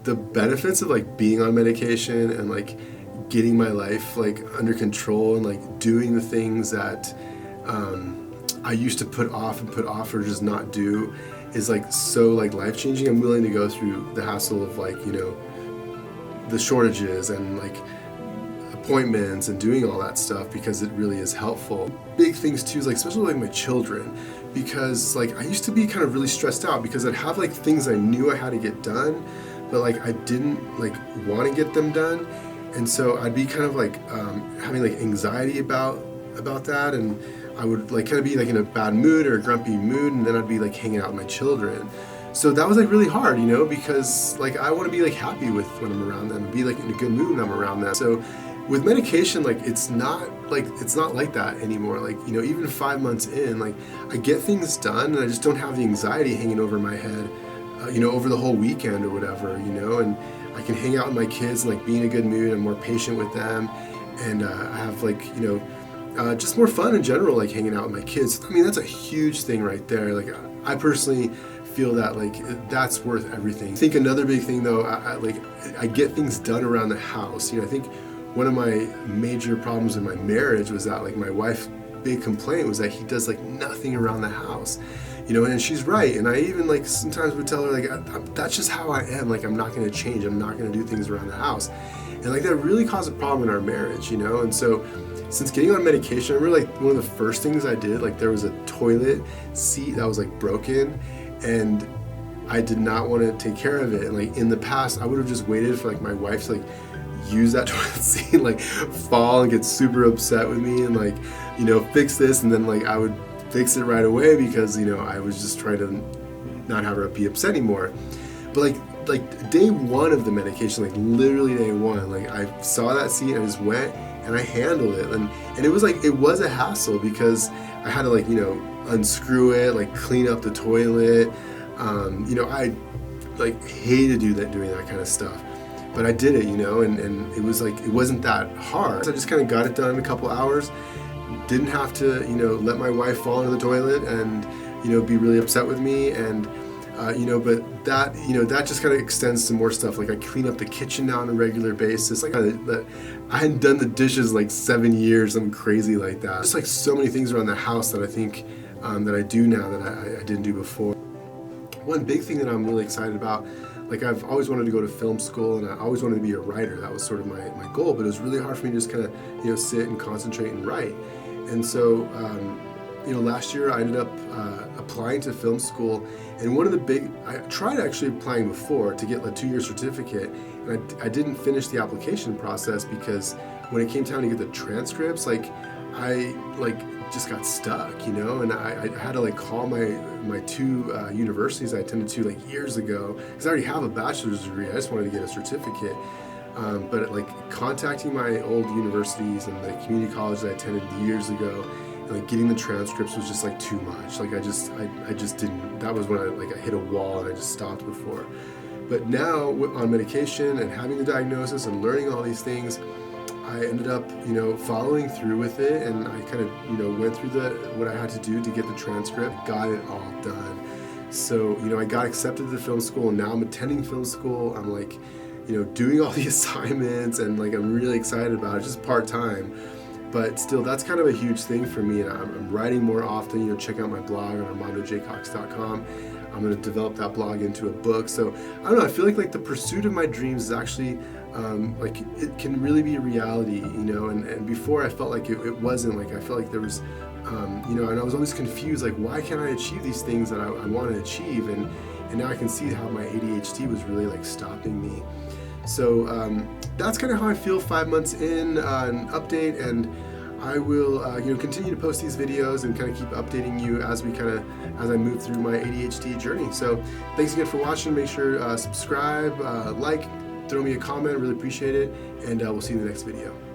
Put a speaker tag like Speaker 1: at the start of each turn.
Speaker 1: the benefits of like being on medication and like getting my life like under control and like doing the things that I used to put off or just not do is like so like life-changing. I'm willing to go through the hassle of like, you know, the shortages and like appointments and doing all that stuff because it really is helpful. Big things too is like, especially like my children, because like I used to be kind of really stressed out because I'd have like things I knew I had to get done, but like I didn't like want to get them done. And so I'd be kind of like having like anxiety about that, and I would like kind of be like in a bad mood or a grumpy mood, and then I'd be like hanging out with my children. So that was like really hard, you know, because like I want to be like happy with when I'm around them and be like in a good mood when I'm around them. So with medication, like it's not like that anymore. Like, you know, even 5 months in, like I get things done and I just don't have the anxiety hanging over my head, you know, over the whole weekend or whatever, you know, and I can hang out with my kids and like be in a good mood. I'm more patient with them, and I have like, you know, just more fun in general, like hanging out with my kids. I mean, that's a huge thing right there. Like I personally feel that like that's worth everything. I think another big thing though, I get things done around the house. You know, I think one of my major problems in my marriage was that like my wife's big complaint was that he does like nothing around the house, you know, and she's right. And I even like sometimes would tell her like, that's just how I am. Like, I'm not going to change. I'm not going to do things around the house. And like that really caused a problem in our marriage, you know? And so since getting on medication, I remember like one of the first things I did, like there was a toilet seat that was like broken, and I did not want to take care of it. And like in the past, I would have just waited for like my wife to like use that toilet seat and like fall and get super upset with me and like, you know, fix this, and then like I would fix it right away because, you know, I was just trying to not have her be upset anymore. But like day one of the medication, like literally day one, like I saw that seat and I just went and I handled it, and it was like, it was a hassle because I had to like, you know, unscrew it, like clean up the toilet. You know, I like hated doing that kind of stuff, but I did it, you know, and it was like, it wasn't that hard. So I just kind of got it done in a couple hours. Didn't have to, you know, let my wife fall into the toilet and, you know, be really upset with me. And you know, but that, you know, that just kind of extends to more stuff. Like I clean up the kitchen now on a regular basis. Like I hadn't done the dishes like 7 years, something crazy like that. Just like so many things around the house that I think that I do now that I didn't do before. One big thing that I'm really excited about, like I've always wanted to go to film school and I always wanted to be a writer. That was sort of my goal, but it was really hard for me to just kind of, you know, sit and concentrate and write. And so, you know, last year I ended up applying to film school, and one of the big, I tried actually applying before to get a 2-year certificate, and I didn't finish the application process because when it came time to get the transcripts, like I just got stuck, you know, and I had to like call my 2 universities I attended to like years ago, because I already have a bachelor's degree. I just wanted to get a certificate. But like contacting my old universities and the community college that I attended years ago, and like getting the transcripts was just like too much. Like I just didn't. That was when I hit a wall and I just stopped before. But now on medication and having the diagnosis and learning all these things, I ended up, you know, following through with it, and I kind of, you know, went through what I had to do to get the transcript, got it all done. So, you know, I got accepted to the film school, and now I'm attending film school. I'm like, you know, doing all the assignments, and like I'm really excited about it, just part-time. But still, that's kind of a huge thing for me, and I'm writing more often. You know, check out my blog on armandojcox.com. I'm going to develop that blog into a book. So I don't know, I feel like the pursuit of my dreams is actually like it can really be a reality, you know, and before I felt like it wasn't. Like I felt like there was you know, and I was always confused, like why can't I achieve these things that I want to achieve, and now I can see how my ADHD was really like stopping me. So that's kind of how I feel 5 months in, an update, and I will you know, continue to post these videos and kind of keep updating you as I move through my ADHD journey. So thanks again for watching. Make sure subscribe, like, throw me a comment. I really appreciate it, and we'll see you in the next video.